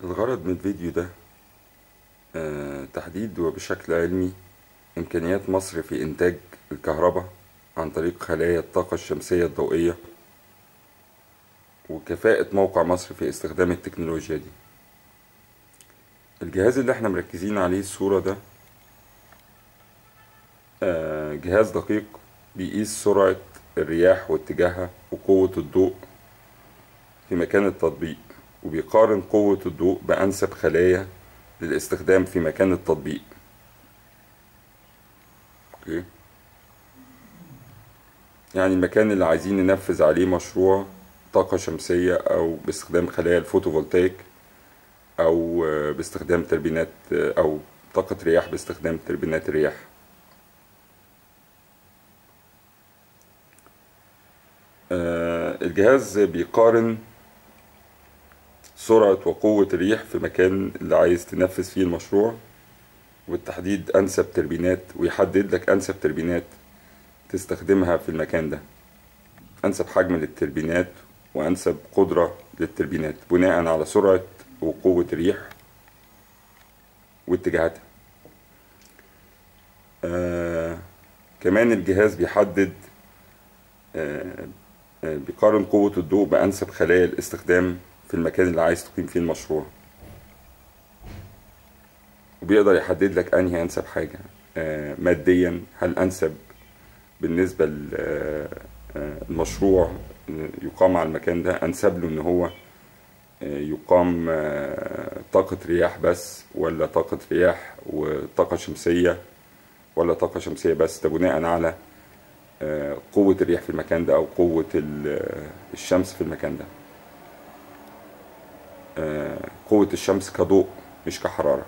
الغرض من الفيديو ده تحديد وبشكل علمي إمكانيات مصر في إنتاج الكهرباء عن طريق خلايا الطاقة الشمسية الضوئية، وكفاءة موقع مصر في استخدام التكنولوجيا دي. الجهاز اللي احنا مركزين عليه الصورة ده جهاز دقيق بيقيس سرعة الرياح واتجاهها وقوة الضوء في مكان التطبيق، وبيقارن قوة الضوء بأنسب خلايا للاستخدام في مكان التطبيق. اوكي، يعني المكان اللي عايزين ننفذ عليه مشروع طاقة شمسية أو باستخدام خلايا الفوتوفولتايك، أو باستخدام توربينات، أو طاقة رياح باستخدام توربينات الرياح. الجهاز بيقارن سرعة وقوة الريح في مكان اللي عايز تنفذ فيه المشروع، وبالتحديد أنسب توربينات، ويحدد لك أنسب توربينات تستخدمها في المكان ده، أنسب حجم للتوربينات وأنسب قدرة للتوربينات بناء على سرعة وقوة الريح واتجاهاتها. كمان الجهاز بيحدد بيقارن قوة الضوء بأنسب خلايا الاستخدام في المكان اللي عايز تقيم فيه المشروع، وبيقدر يحدد لك أنهي أنسب حاجة ماديا. هل أنسب بالنسبة للمشروع يقام على المكان ده، أنسب له إن هو يقام طاقة رياح بس، ولا طاقة رياح وطاقة شمسية، ولا طاقة شمسية بس. ده بناء على قوة الرياح في المكان ده أو قوة الشمس في المكان ده. قوة الشمس كضوء مش كحرارة،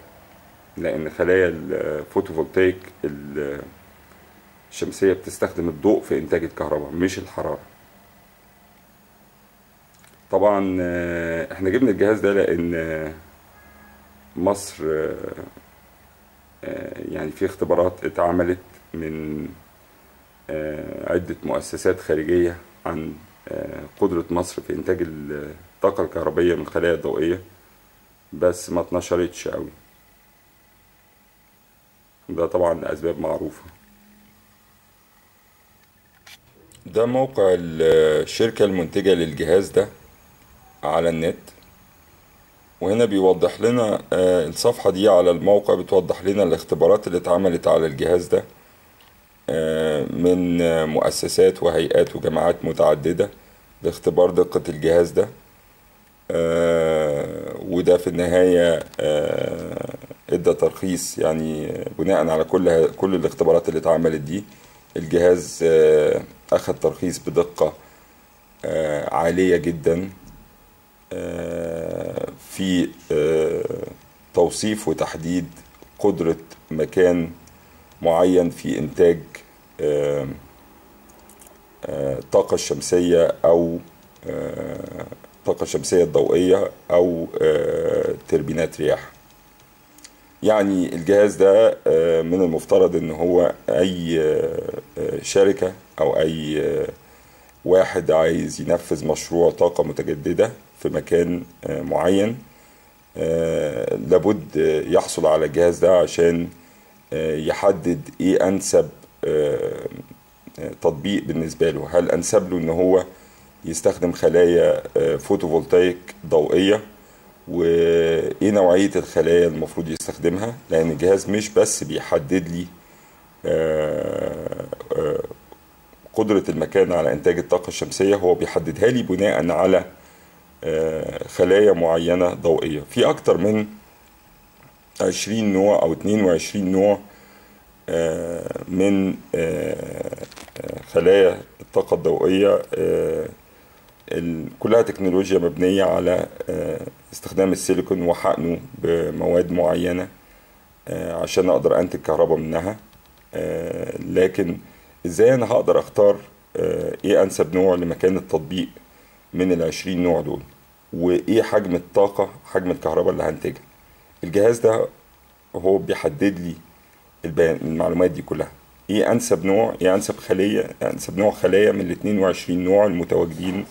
لأن خلايا الفوتوفولتايك الشمسية بتستخدم الضوء في إنتاج الكهرباء مش الحرارة. طبعا احنا جبنا الجهاز ده لأن مصر يعني في اختبارات اتعملت من عدة مؤسسات خارجية عن قدرة مصر في إنتاج الطاقة الكهربية من خلايا ضوئية، بس ما اتنشرتش قوي. ده طبعا لأسباب معروفة. ده موقع الشركة المنتجة للجهاز ده على النت، وهنا بيوضح لنا الصفحة دي على الموقع بتوضح لنا الاختبارات اللي اتعملت على الجهاز ده من مؤسسات وهيئات وجماعات متعددة لاختبار دقة الجهاز ده. وده في النهاية ادى ترخيص، يعني بناء على كل الاختبارات اللي اتعملت دي، الجهاز اخذ ترخيص بدقة عالية جدا في توصيف وتحديد قدرة مكان معين في إنتاج الطاقة الشمسية أو الطاقة الشمسية الضوئية أو توربينات رياح. يعني الجهاز ده من المفترض إن هو أي شركة أو أي واحد عايز ينفذ مشروع طاقة متجددة في مكان معين لابد يحصل على الجهاز ده عشان يحدد ايه انسب تطبيق بالنسبة له. هل انسب له ان هو يستخدم خلايا فوتوفولتايك ضوئية، وايه نوعية الخلايا المفروض يستخدمها، لان الجهاز مش بس بيحدد لي قدرة المكان على إنتاج الطاقة الشمسية، هو بيحددها لي بناء على خلايا معينة ضوئية. في أكتر من 20 نوع أو 22 نوع من خلايا الطاقة الضوئية، كلها تكنولوجيا مبنية على استخدام السيليكون وحقنه بمواد معينة عشان أقدر أنتج كهرباء منها. لكن ازاي انا هقدر اختار ايه انسب نوع لمكان التطبيق من ال20 نوع دول، وايه حجم الطاقة، حجم الكهرباء اللي هنتجها؟ الجهاز ده هو بيحدد لي المعلومات دي كلها. ايه انسب نوع، ايه انسب خلية، انسب نوع خلايا من ال22 نوع المتواجدين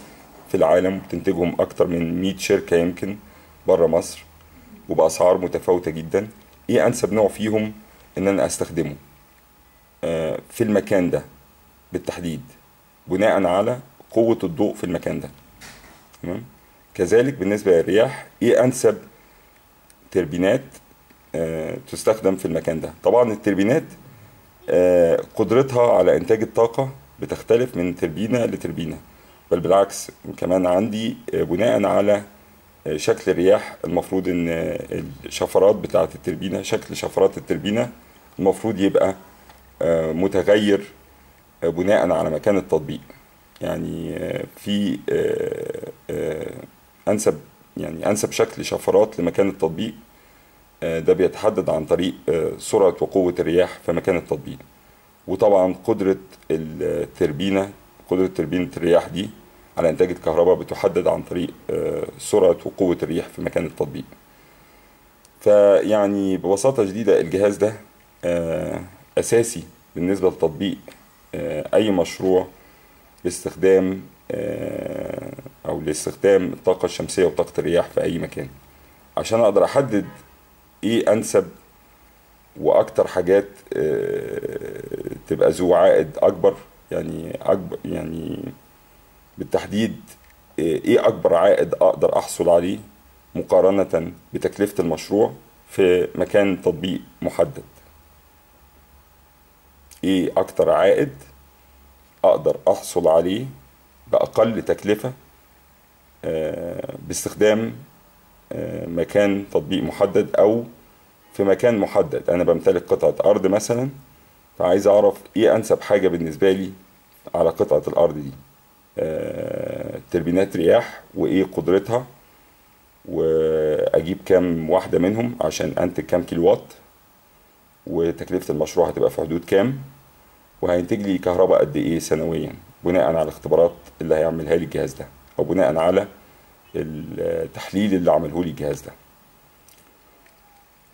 في العالم، بتنتجهم اكتر من 100 شركة يمكن بره مصر. وبأسعار متفاوتة جدا. ايه انسب نوع فيهم ان انا استخدمه في المكان ده بالتحديد، بناء على قوة الضوء في المكان ده. تمام. كذلك بالنسبة للرياح، ايه انسب تربينات تستخدم في المكان ده. طبعا التربينات قدرتها على إنتاج الطاقة بتختلف من تربينة لتربينة، بل بالعكس كمان عندي بناء على شكل الرياح، المفروض إن الشفرات بتاعة التربينة، شكل شفرات التربينة المفروض يبقى متغير بناء على مكان التطبيق. يعني في أنسب يعني أنسب شكل شفرات لمكان التطبيق ده بيتحدد عن طريق سرعة وقوة الرياح في مكان التطبيق. وطبعا قدرة تربينة الرياح دي على إنتاج الكهرباء بتحدد عن طريق سرعة وقوة الرياح في مكان التطبيق. فيعني ببساطة شديدة الجهاز ده أساسي بالنسبة لتطبيق أي مشروع لاستخدام أو لاستخدام الطاقة الشمسية وطاقة الرياح في أي مكان، عشان أقدر أحدد إيه أنسب واكتر حاجات تبقى ذو عائد اكبر. يعني بالتحديد ايه اكبر عائد اقدر احصل عليه مقارنة بتكلفة المشروع في مكان تطبيق محدد. ايه اكتر عائد اقدر احصل عليه باقل تكلفة باستخدام مكان تطبيق محدد، او في مكان محدد. انا بمتلك قطعة ارض مثلا، فعايز اعرف ايه انسب حاجة بالنسبة لي على قطعة الارض دي. تربينات رياح وايه قدرتها، واجيب كام واحدة منهم عشان انتج كام كيلو وات، وتكلفة المشروع هتبقى في حدود كام، وهينتج لي كهرباء قد ايه سنويا، بناء على الاختبارات اللي هيعملها لي الجهاز ده، او بناء على التحليل اللي عمله لي الجهاز ده.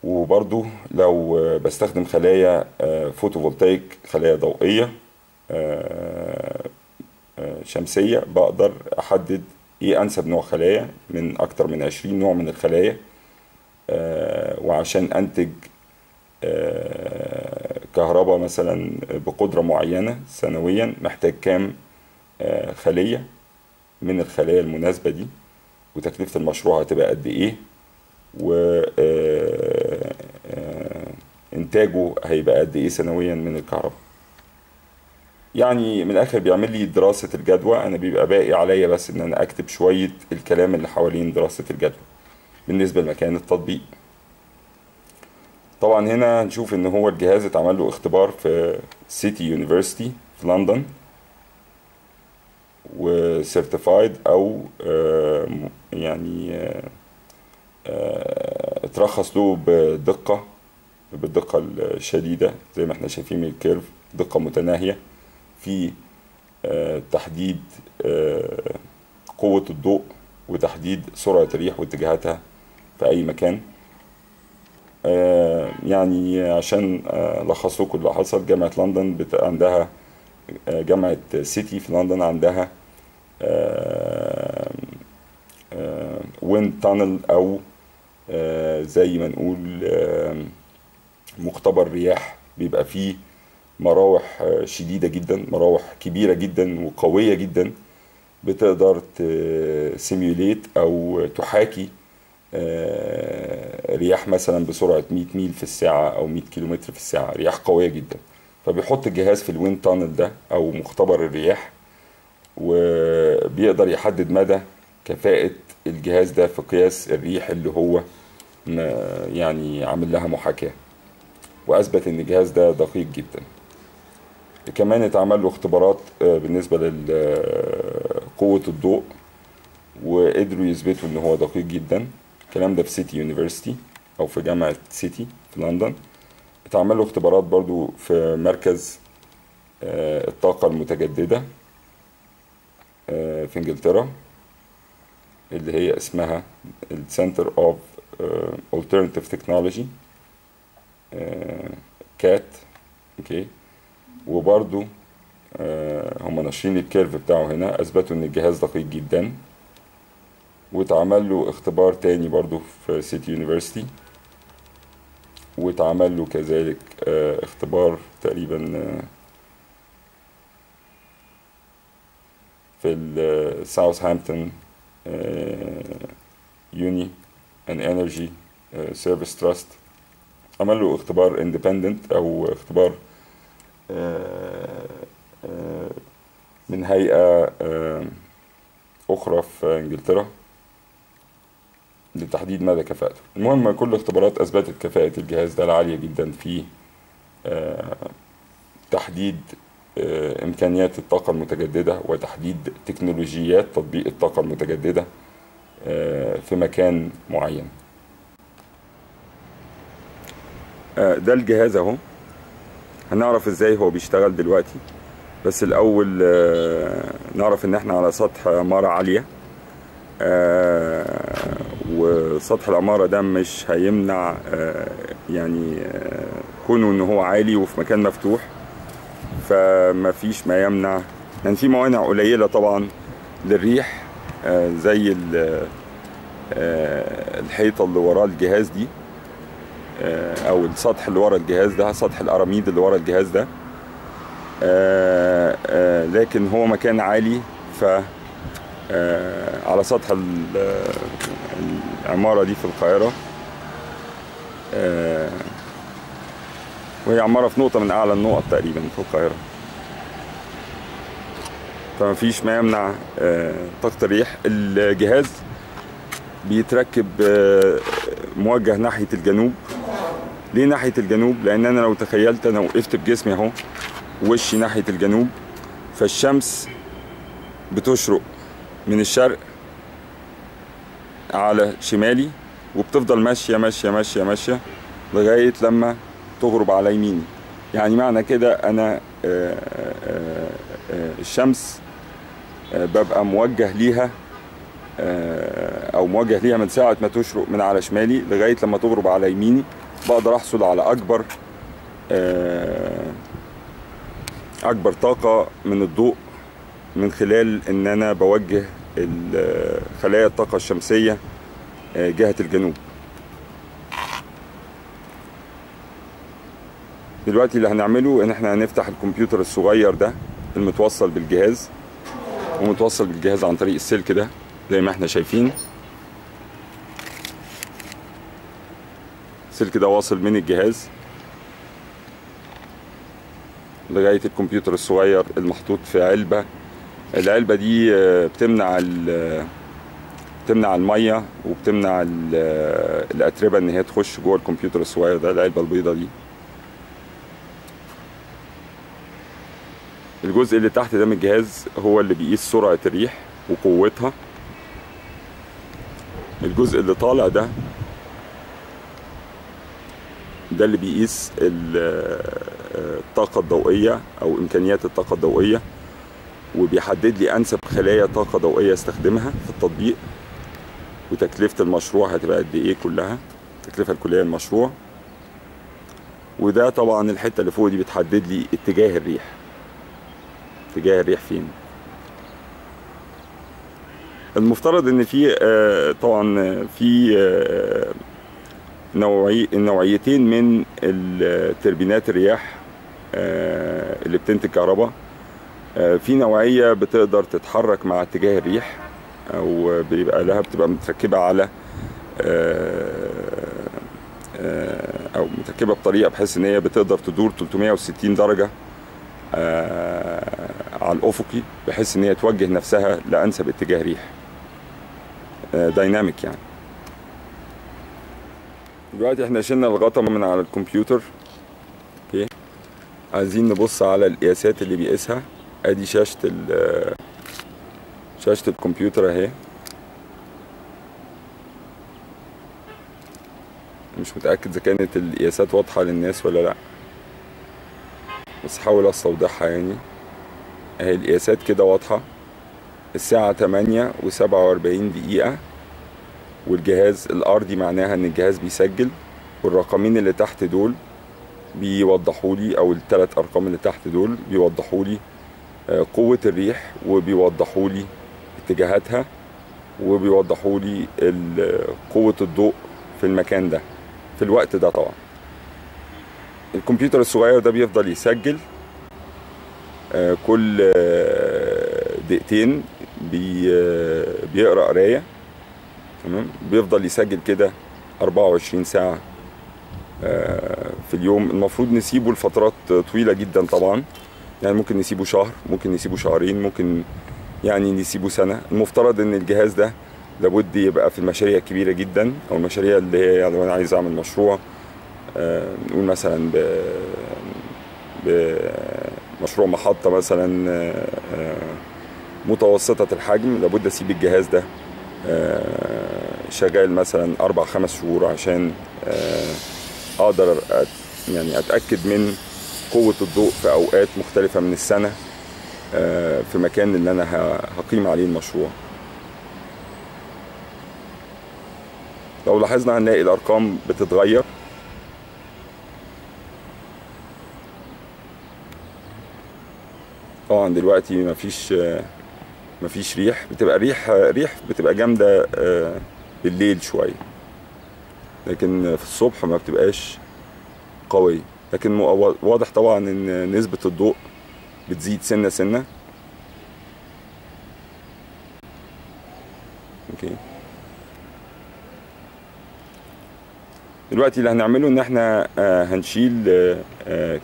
وبرضو لو بستخدم خلايا فوتوفولتايك، خلايا ضوئية شمسية، بقدر أحدد إيه أنسب نوع خلايا من أكتر من 20 نوع من الخلايا. وعشان أنتج كهرباء مثلا بقدرة معينة سنويا، محتاج كام خلية من الخلايا المناسبة دي، وتكلفة المشروع هتبقى قد إيه، وإنتاجه هيبقى قد إيه سنويا من الكهرباء. يعني من الآخر بيعمل لي دراسة الجدوى. أنا بيبقى باقي عليا بس إن أنا أكتب شوية الكلام اللي حوالين دراسة الجدوى بالنسبة لمكان التطبيق. طبعا هنا هنشوف إن هو الجهاز اتعمل له اختبار في سيتي يونيفرسيتي في لندن، وسيرتيفايد أو يعني اترخص له بالدقة الشديدة، زي ما احنا شايفين من الكيرف، دقة متناهية في تحديد قوة الضوء، وتحديد سرعة الريح واتجاهاتها في أي مكان. يعني عشان ألخص لكم اللي حصل، جامعة لندن عندها جامعة سيتي في لندن عندها ويند تانل، أو زي ما نقول مختبر رياح، بيبقى فيه مراوح شديدة جدا، مراوح كبيرة جدا وقوية جدا، بتقدر تسيميوليت أو تحاكي رياح مثلا بسرعة 100 ميل في الساعة أو 100 كيلومتر في الساعة، رياح قوية جدا. فبيحط الجهاز في الويند تانل ده أو مختبر الرياح، وبيقدر يحدد مدى كفاءة الجهاز ده في قياس الريح اللي هو يعني عامل لها محاكاة، وأثبت إن الجهاز ده دقيق جدا. كمان اتعمل له اختبارات بالنسبة لقوة الضوء، وقدروا يثبتوا إن هو دقيق جدا. الكلام ده في سيتي يونيفرسيتي أو في جامعة سيتي في لندن. اتعمل له اختبارات برضو في مركز الطاقة المتجددة في انجلترا، اللي هي اسمها السنتر اوف Alternative Technology كات. اوكي. وبرضو هم ناشرين الكيرف بتاعه هنا، اثبتوا ان الجهاز دقيق جدا. واتعمل له اختبار تاني برضو في سيتي يونيفرسيتي، واتعمل له كذلك اختبار تقريبا في الساوثهامبتون يوني ان انرجي سيرفيس تراست. عمل له اختبار اندبندنت او اختبار من هيئة أخرى في إنجلترا لتحديد مدى كفاءته. المهم كل الاختبارات أثبتت كفاءة الجهاز ده العالية جدا في تحديد إمكانيات الطاقة المتجددة وتحديد تكنولوجيات تطبيق الطاقة المتجددة في مكان معين. ده الجهاز اهو، هنعرف ازاي هو بيشتغل دلوقتي. بس الاول نعرف ان احنا على سطح عمارة عالية، وسطح العمارة ده مش هيمنع يعني كونه ان هو عالي وفي مكان مفتوح، فما فيش ما يمنع يعني. في موانع قليلة طبعا للريح زي الحيطة اللي ورا الجهاز دي، او السطح اللي ورا الجهاز ده، سطح الاراميد اللي ورا الجهاز ده. لكن هو مكان عالي، ف على سطح العمارة دي في القاهرة، وهي عمارة في نقطة من أعلى النقط تقريبا في القاهرة، فما فيش ما يمنع طاقة الريح. الجهاز بيتركب موجه ناحية الجنوب. ليه ناحية الجنوب؟ لأن أنا لو تخيلت أنا وقفت بجسمي أهو وشي ناحية الجنوب، فالشمس بتشرق من الشرق على شمالي، وبتفضل ماشية ماشية ماشية ماشية لغاية لما تغرب على يميني. يعني معنى كده أنا الشمس ببقى موجه ليها، أو موجه ليها من ساعة ما تشرق من على شمالي لغاية لما تغرب على يميني. بقدر أحصل على أكبر طاقة من الضوء من خلال إن أنا بوجه خلايا الطاقة الشمسية جهة الجنوب. دلوقتي اللي هنعمله إن إحنا هنفتح الكمبيوتر الصغير ده المتوصل بالجهاز، ومتوصل بالجهاز عن طريق السلك ده زي ما إحنا شايفين. السلك ده واصل من الجهاز لغاية الكمبيوتر الصغير المحطوط في علبة. العلبة دي بتمنع المية وبتمنع الأتربة إن هي تخش جوه الكمبيوتر الصغير ده، العلبة البيضة دي. الجزء اللي تحت ده من الجهاز هو اللي بيقيس سرعة الريح وقوتها. الجزء اللي طالع ده اللي بيقيس الطاقة الضوئية أو إمكانيات الطاقة الضوئية، وبيحدد لي أنسب خلايا طاقة ضوئية استخدمها في التطبيق، وتكلفة المشروع هتبقى قد إيه كلها، التكلفة الكلية للمشروع. وده طبعا الحتة اللي فوق دي بتحدد لي اتجاه الريح فين. المفترض ان في طبعا في نوعيتين من التربينات الرياح اللي بتنتج كهرباء. في نوعية بتقدر تتحرك مع اتجاه الريح، او بتبقى متركبة على او متركبة بطريقة بحيث ان هي بتقدر تدور 360 درجة على الافقي، بحيث ان هي توجه نفسها لانسب اتجاه ريح، دايناميك يعني. دلوقتي احنا شلنا الغطا من على الكمبيوتر. اوكي، عايزين نبص على القياسات اللي بيقيسها. ادي شاشة الكمبيوتر اهي. مش متأكد اذا كانت القياسات واضحة للناس ولا لا، بس حاول استوضحها يعني. اهي القياسات كده واضحة. الساعة 8:47 والجهاز الارضي معناها ان الجهاز بيسجل، والرقمين اللي تحت دول بيوضحوا لي، او الثلاث ارقام اللي تحت دول بيوضحوا لي قوة الريح، وبيوضحوا لي اتجاهاتها، وبيوضحوا لي قوة الضوء في المكان ده في الوقت ده. طبعا الكمبيوتر الصغير ده بيفضل يسجل كل دقيقتين بيقرأ قراية. تمام. بيفضل يسجل كده 24 ساعة في اليوم. المفروض نسيبه لفترات طويلة جدا طبعا، يعني ممكن نسيبه شهر، ممكن نسيبه شهرين، ممكن يعني نسيبه سنة. المفترض ان الجهاز ده لابد يبقى في المشاريع الكبيرة جدا، او المشاريع اللي هي يعني لو انا عايز اعمل مشروع نقول مثلا بمشروع محطة مثلا متوسطة الحجم، لابد اسيب الجهاز ده شغال مثلا 4-5 شهور عشان اقدر يعني اتأكد من قوة الضوء في اوقات مختلفة من السنة في مكان اللي انا هقيم عليه المشروع. لو لاحظنا هنلاقي الارقام بتتغير. طبعا دلوقتي مفيش ريح، بتبقى ريح بتبقى جامدة بالليل شوية، لكن في الصبح ما بتبقاش قوية. لكن واضح طبعا ان نسبة الضوء بتزيد سنة سنة. اوكي. دلوقتي اللي هنعمله ان احنا هنشيل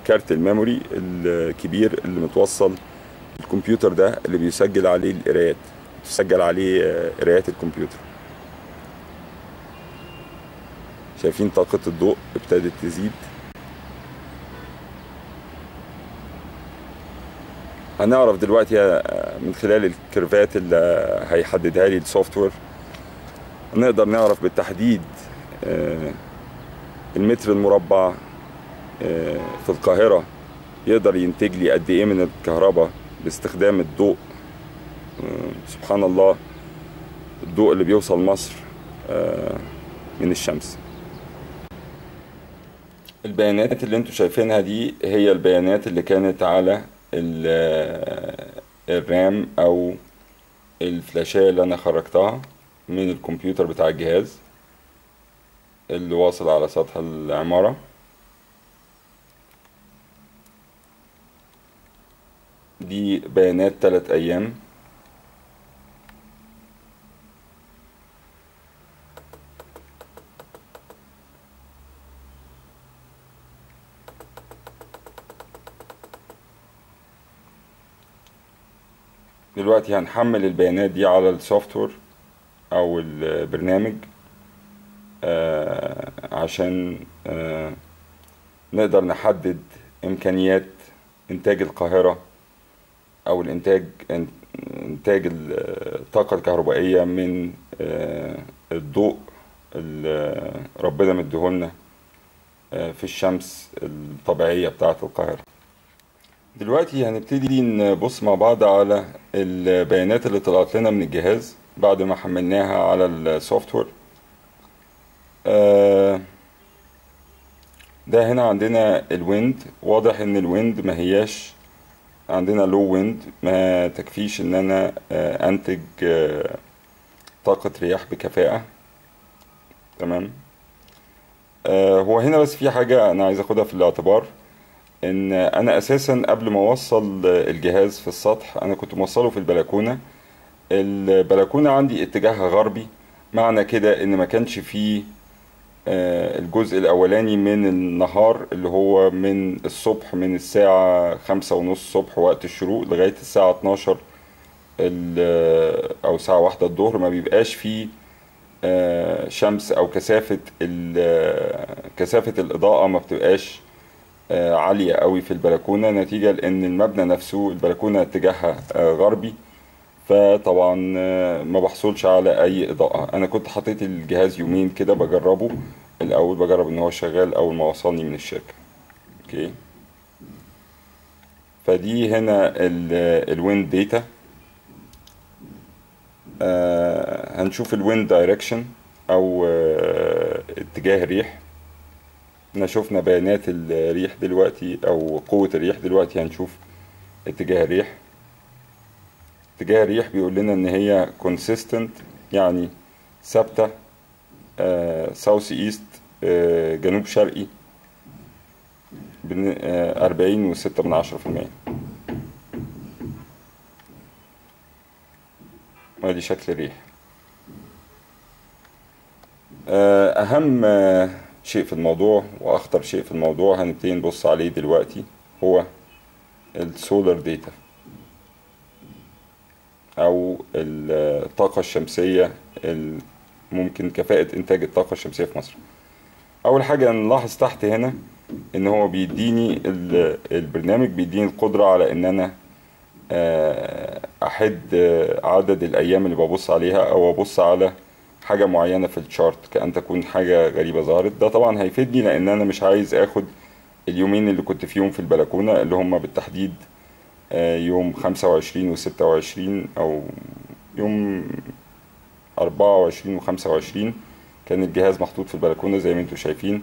كارت الميموري الكبير اللي متوصل الكمبيوتر ده، اللي بيسجل عليه القرايات، تسجل عليه قرايات الكمبيوتر. شايفين طاقة الضوء ابتدت تزيد. هنعرف دلوقتي من خلال الكيرفات اللي هيحددها لي السوفت وير، نقدر نعرف بالتحديد المتر المربع في القاهرة يقدر ينتج لي قد ايه من الكهرباء باستخدام الضوء. سبحان الله، الضوء اللي بيوصل مصر من الشمس. البيانات اللي انتوا شايفينها دي هي البيانات اللي كانت على الرام او الفلاشاية اللي انا خرجتها من الكمبيوتر بتاع الجهاز اللي واصل على سطح العمارة. دي بيانات 3 أيام. دلوقتي هنحمل البيانات دي على السوفت وير أو البرنامج عشان نقدر نحدد إمكانيات إنتاج القاهرة أو إنتاج الطاقة الكهربائية من الضوء اللي ربنا مديهولنا في الشمس الطبيعية بتاعة القاهرة. دلوقتي هنبتدي نبص مع بعض على البيانات اللي طلعت لنا من الجهاز بعد ما حملناها على السوفت وير. ده هنا عندنا الويند. واضح ان الويند ما هياش عندنا لو ويند، ما تكفيش ان انا انتج طاقة رياح بكفاءة. تمام. هو هنا بس في حاجة انا عايز اخدها في الاعتبار، ان انا اساسا قبل ما اوصل الجهاز في السطح انا كنت موصله في البلكونة. البلكونة عندي اتجاهها غربي، معنى كده ان ما كانش فيه الجزء الأولاني من النهار اللي هو من الصبح، من الساعة 5:30 الصبح وقت الشروق لغاية الساعة 12 أو الساعة 1 الظهر، ما بيبقاش فيه شمس، أو كثافة الإضاءة ما بتبقاش عالية قوي في البلكونة، نتيجة لأن المبنى نفسه البلكونة اتجاهها غربي، فطبعا ما بحصلش على اي اضاءة. انا كنت حطيت الجهاز يومين كده بجربه الاول، بجرب ان هو شغال اول ما وصلني من الشركة. اوكي. فدي هنا الويند داتا. هنشوف الويند دايركشن او اتجاه الريح. احنا شفنا بيانات الريح دلوقتي او قوة الريح، دلوقتي هنشوف اتجاه الريح. اتجاه الريح بيقول لنا ان هي consistent يعني ثابتة ساوث ايست جنوب شرقي 40.6%. وادي شكل الريح. أهم شيء في الموضوع وأخطر شيء في الموضوع هنبتدي نبص عليه دلوقتي هو السولار داتا أو الطاقة الشمسية، ممكن كفاءة إنتاج الطاقة الشمسية في مصر. أول حاجة نلاحظ تحت هنا إن هو بيديني البرنامج بيديني القدرة على إن أنا أحد عدد الأيام اللي ببص عليها، أو أبص على حاجة معينة في الشارت كأن تكون حاجة غريبة ظهرت. ده طبعا هيفيدني لأن أنا مش عايز أخد اليومين اللي كنت فيهم في البلكونة اللي هم بالتحديد يوم 25 و26 أو يوم 24 و25. كان الجهاز محطوط في البلكونة زي ما انتم شايفين،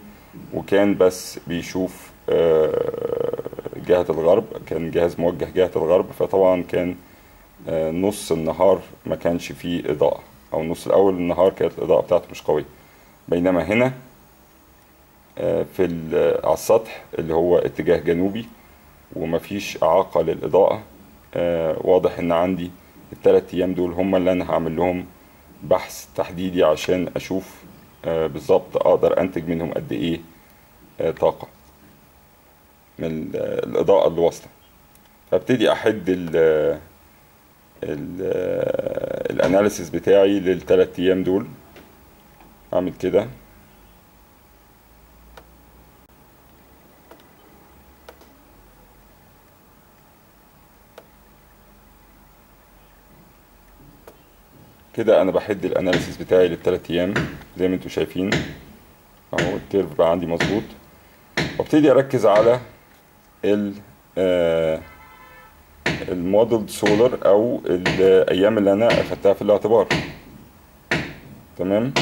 وكان بس بيشوف جهة الغرب، كان جهاز موجه جهة الغرب. فطبعا كان نص النهار ما كانش فيه إضاءة، أو النص الأول النهار كانت الإضاءة بتاعته مش قوية. بينما هنا على السطح اللي هو اتجاه جنوبي ومفيش إعاقة للإضاءة، واضح إن عندي ال3 أيام دول هم اللي أنا هعمل لهم بحث تحديدي عشان أشوف بالظبط أقدر أنتج منهم قد إيه طاقة من الإضاءة اللي واصلة. فابتدي أحد الاناليسيس بتاعي لل3 أيام دول. أعمل كده كده أنا بحد الاناليسيس بتاعي لل3 أيام زي ما انتم شايفين اهو. الكيرف بقى عندي مظبوط، وابتدي اركز على الموديل سولار او الايام اللي انا اخدتها في الاعتبار. تمام.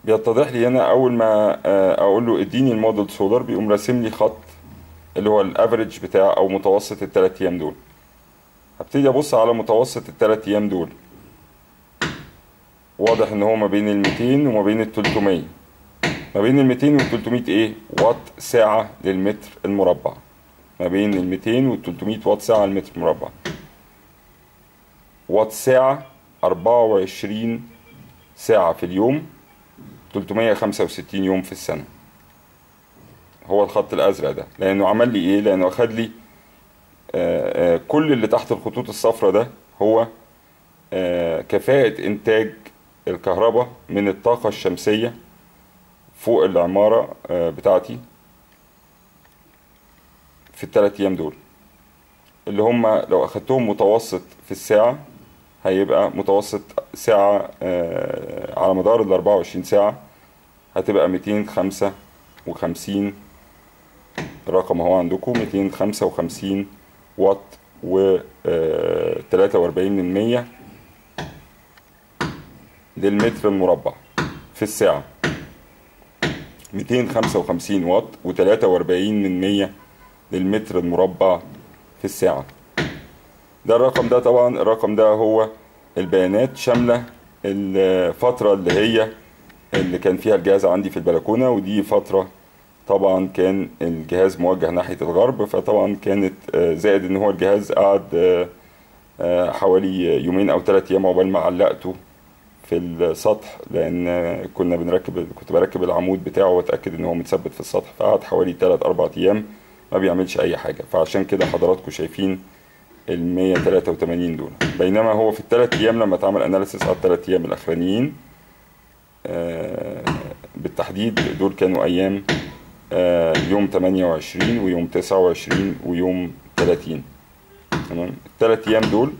بيتضح لي هنا اول ما اقول له اديني الموديل سولار بيقوم راسم لي خط اللي هو الافريج بتاع او متوسط ال3 أيام دول. هبتدي ابص على متوسط ال3 أيام دول. واضح ان هو ما بين ال200 وما بين ال300. ما بين ال200 وال300 ايه؟ وات ساعة للمتر المربع. ما بين ال200 وال300 وات ساعة للمتر المربع. وات ساعة 24 ساعة في اليوم، 365 يوم في السنة. هو الخط الأزرق ده لأنه عمل لي إيه؟ لأنه أخد لي كل اللي تحت الخطوط الصفراء ده هو كفاءة إنتاج الكهرباء من الطاقة الشمسية فوق العمارة بتاعتي في ال3 أيام دول، اللي هم لو أخدتهم متوسط في الساعة هيبقى متوسط ساعة على مدار ال24 ساعة هتبقى 255. الرقم اهو عندكم 255 واط و43% للمتر المربع في الساعة. 255 واط و43% للمتر المربع في الساعة. ده الرقم ده طبعا الرقم ده هو البيانات شاملة الفترة اللي كان فيها الجهاز عندي في البلكونة، ودي فترة طبعا كان الجهاز موجه ناحية الغرب. فطبعا كانت زائد ان هو الجهاز قعد حوالي يومين او 3 أيام عقبال ما علقته في السطح، لان كنت بركب العمود بتاعه واتاكد ان هو متثبت في السطح. فقعد حوالي 3-4 أيام ما بيعملش اي حاجة. فعشان كده حضراتكم شايفين ال 183 دول. بينما هو في ال3 أيام لما اتعمل اناليسيس على ال3 أيام الاخرانيين بالتحديد دول كانوا ايام يوم 28 ويوم 29 ويوم 30. تمام. ال3 أيام دول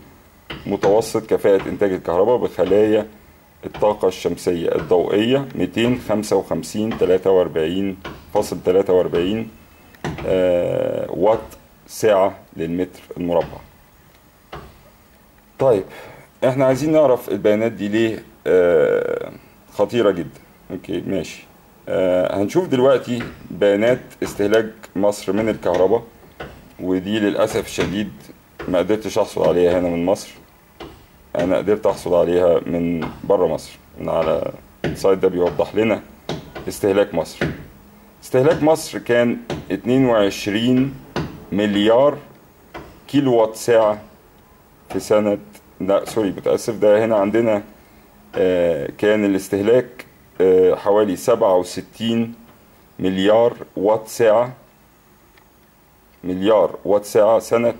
متوسط كفاءة إنتاج الكهرباء بخلايا الطاقة الشمسية الضوئية 255 43.43 واط ساعة للمتر المربع. طيب احنا عايزين نعرف البيانات دي ليه خطيرة جدا. اوكي ماشي. هنشوف دلوقتي بيانات استهلاك مصر من الكهرباء، ودي للأسف الشديد ما قدرتش أحصل عليها هنا من مصر. أنا قدرت أحصل عليها من بره مصر، من على السايت ده بيوضح لنا استهلاك مصر. استهلاك مصر كان 22 مليار كيلو وات ساعة في سنة، لا سوري متأسف، ده هنا عندنا كان الاستهلاك حوالي 67 مليار وات ساعة، مليار وات ساعة سنة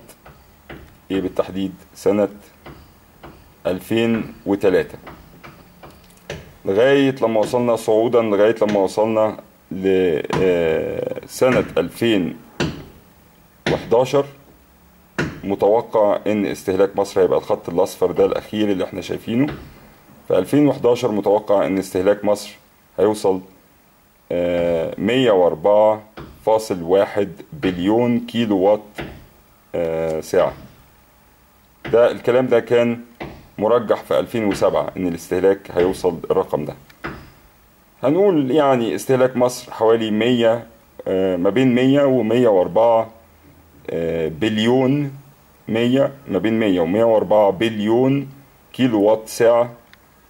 ايه بالتحديد؟ سنة 2003، لغاية لما وصلنا صعودا، لغاية لما وصلنا لسنة 2011. متوقع ان استهلاك مصر هيبقى الخط الاصفر ده الاخير اللي احنا شايفينه. في 2011 متوقع ان استهلاك مصر هيوصل 104.1 بليون كيلو وات ساعة. ده الكلام ده كان مرجح في 2007 ان الاستهلاك هيوصل الرقم ده. هنقول يعني استهلاك مصر حوالي 100 ما بين 100 و 104 بليون، 100 ما بين 100 و 104 بليون كيلو وات ساعة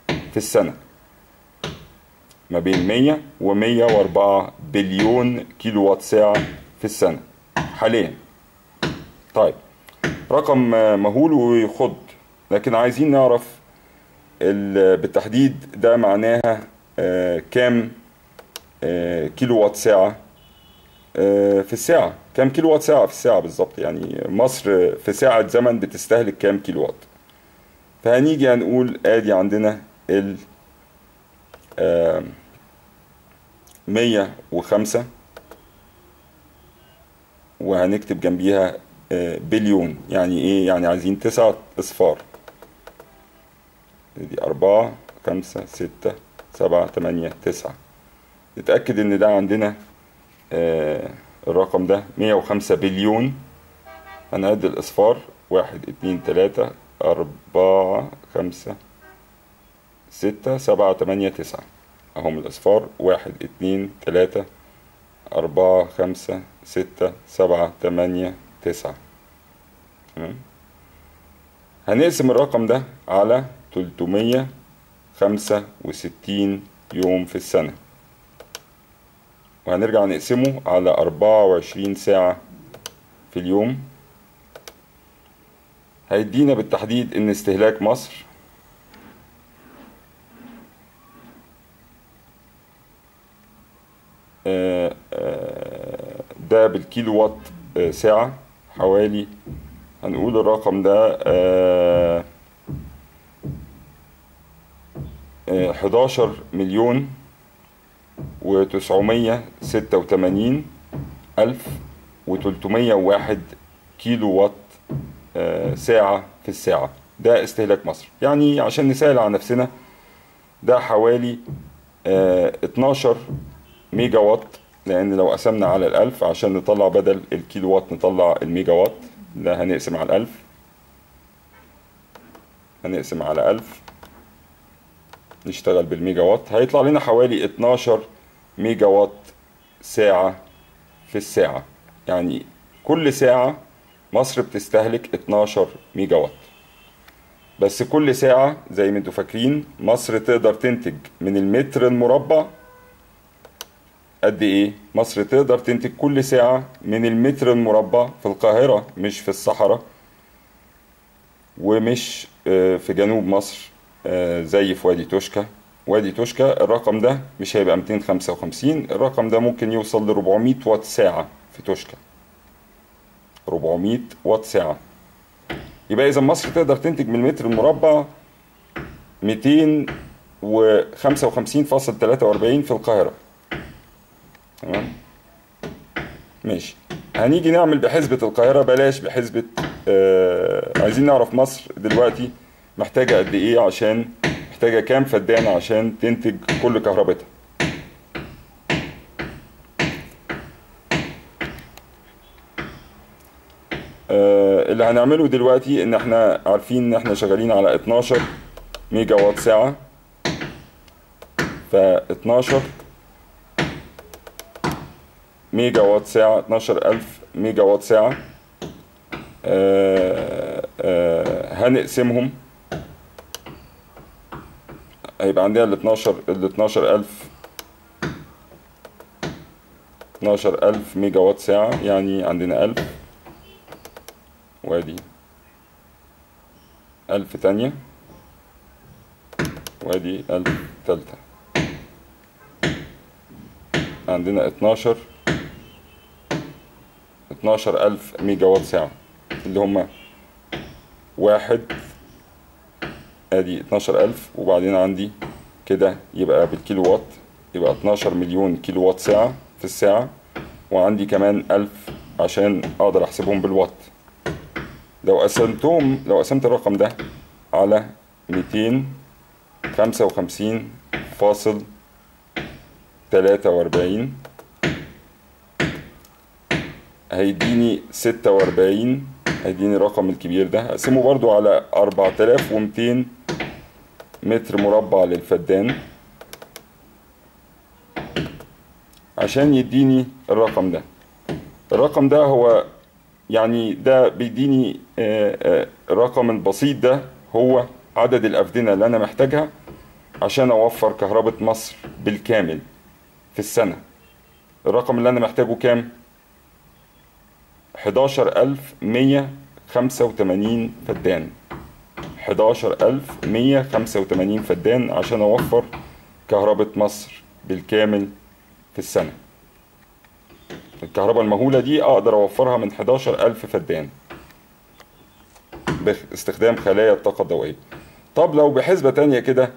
في السنة، ما بين 100 و 104 بليون كيلو وات ساعة في السنة حاليا. طيب رقم مهول ويخض، لكن عايزين نعرف بالتحديد ده معناها كام كيلو وات ساعة في الساعة، كام كيلو وات ساعة في الساعة بالظبط، يعني مصر في ساعة زمن بتستهلك كام كيلو وات. فهنيجي هنقول ادي عندنا ال 105 وهنكتب جنبيها بليون. يعني ايه؟ يعني عايزين 9 اصفار، دي 4 5 6 7 8 9. نتأكد ان ده عندنا الرقم ده 105 بليون. هنعد الأصفار 1 2 3 4 5 6 7 8 9 أهم الأصفار 1 2 3 4 5 6 7 8 9. هنقسم الرقم ده على 365 يوم في السنة، وهنرجع نقسمه على 24 ساعة في اليوم. هيدينا بالتحديد ان استهلاك مصر ده بالكيلو وات ساعة حوالي، هنقول الرقم ده 11 مليون و986,301 كيلو وات ساعة في الساعة. ده استهلاك مصر. يعني عشان نسهل على نفسنا ده حوالي 12 ميجا وات، لأن لو قسمنا على 1000 عشان نطلع بدل الكيلو وات نطلع الميجا وات، لا هنقسم على 1000، هنقسم على 1000 نشتغل بالميجا وات، هيطلع لنا حوالي 12 ميجا وات ساعة في الساعة. يعني كل ساعة مصر بتستهلك 12 ميجا وات. بس كل ساعة زي ما انتوا فاكرين مصر تقدر تنتج من المتر المربع قد ايه؟ مصر تقدر تنتج كل ساعة من المتر المربع في القاهرة، مش في الصحراء ومش في جنوب مصر زي في وادي توشكا. وادي توشكا الرقم ده مش هيبقى 255، الرقم ده ممكن يوصل ل 400 وات ساعة في توشكا، 400 وات ساعة. يبقى إذا مصر تقدر تنتج من المتر المربع 255.43 في القاهرة. تمام؟ ماشي. هنيجي نعمل بحسبة القاهرة، بلاش بحسبة عايزين نعرف مصر دلوقتي محتاجة قد إيه، عشان محتاجة كام فدان عشان تنتج كل كهربتها. اللي هنعمله دلوقتي ان احنا عارفين ان احنا شغالين على 12 ميجا وات ساعة، ف 12 ميجا وات ساعة، 12000 ميجا وات ساعة. هنقسمهم، هيبقى عندنا ال 12000 ميجا وات ساعة، يعني عندنا 1000، وادي 1000 تانية، وادي 1000 تالتة. عندنا 12000 ميجا وات ساعة، اللي هما واحد، ادي 12000، وبعدين عندي كده يبقى بالكيلو وات، يبقى 12 مليون كيلو وات ساعة في الساعة، وعندي كمان 1000 عشان اقدر احسبهم بالوات. لو قسمت الرقم ده على 255.43 هيديني 46، هيديني الرقم الكبير ده. اقسمه برضو على 4200 متر مربع للفدان عشان يديني الرقم ده. الرقم ده هو يعني ده بيديني الرقم البسيط ده هو عدد الأفدنة اللي أنا محتاجها عشان أوفر كهرباء مصر بالكامل في السنة. الرقم اللي أنا محتاجه كام؟ 11185 فدان. 11185 فدان عشان أوفر كهرباء مصر بالكامل في السنة. الكهرباء المهولة دي أقدر أوفرها من 11000 فدان باستخدام خلايا الطاقة الضوئية. طب لو بحسبة تانية كده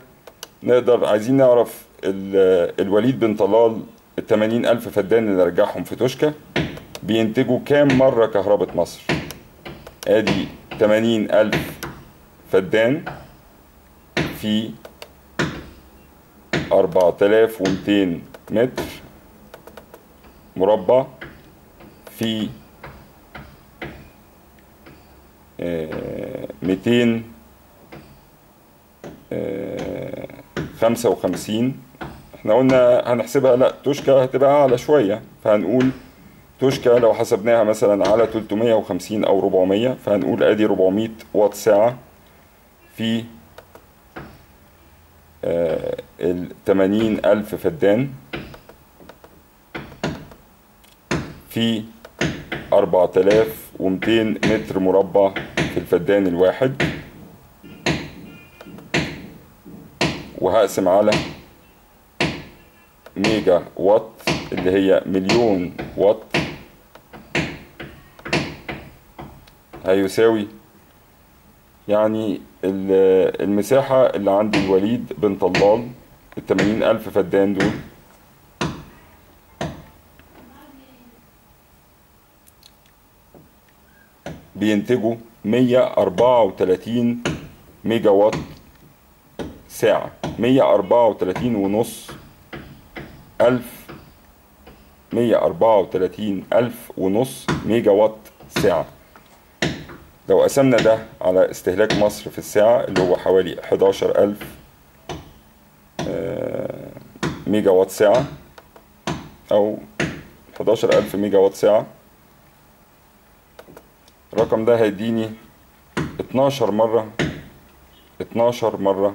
نقدر، عايزين نعرف الوليد بن طلال 80000 فدان اللي رجعهم في توشكا بينتجوا كام مرة كهرباء مصر؟ ادي 80000 فدان في 4200 متر مربع في 255. احنا قلنا هنحسبها، لا توشكا هتبقى اعلى شوية، فهنقول توشكا لو حسبناها مثلا على 350 او 400، فهنقول ادي 400 واط ساعة في ال 80000 فدان في 4200 متر مربع في الفدان الواحد، وهقسم على ميجا وات اللي هي مليون وات، هيساوي يعني المساحة اللي عند الوليد بن طلال 80000 فدان دول بينتجوا 134 ميجا وات ساعة. 134,500 ميجا وات ساعة. لو قسمنا ده على استهلاك مصر في الساعة اللي هو حوالي 11000 ميجا وات ساعة أو 11000 ميجا وات ساعة، الرقم ده هيديني 12 مرة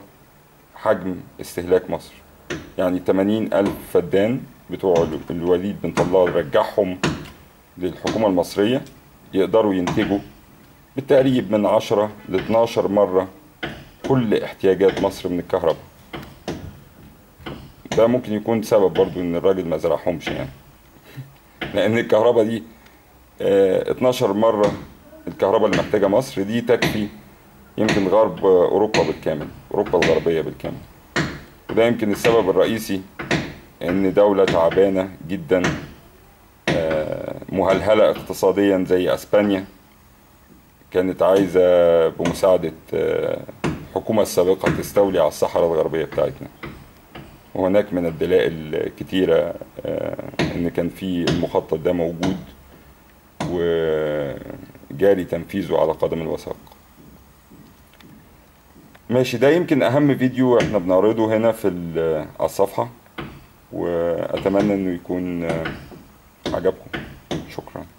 حجم استهلاك مصر. يعني 80,000 فدان بتوع الوليد بن طلال رجعهم للحكومة المصرية يقدروا ينتجوا بالتقريب من 10 ل 12 مرة كل احتياجات مصر من الكهرباء. ده ممكن يكون سبب برضو ان الراجل ما زرعهمش، يعني لان الكهرباء دي 12 مرة الكهرباء اللي محتاجة مصر دي تكفي يمكن غرب اوروبا بالكامل، اوروبا الغربية بالكامل. وده يمكن السبب الرئيسي ان دولة تعبانة جدا مهلهلة اقتصاديا زي اسبانيا كانت عايزة بمساعدة الحكومة السابقة تستولي على الصحراء الغربية بتاعتنا. وهناك من الدلائل الكتيرة ان كان في المخطط ده موجود وجاري تنفيذه على قدم الوثاق. ماشي، ده يمكن اهم فيديو احنا بنعرضه هنا في على الصفحة، واتمنى انه يكون عجبكم. شكرا.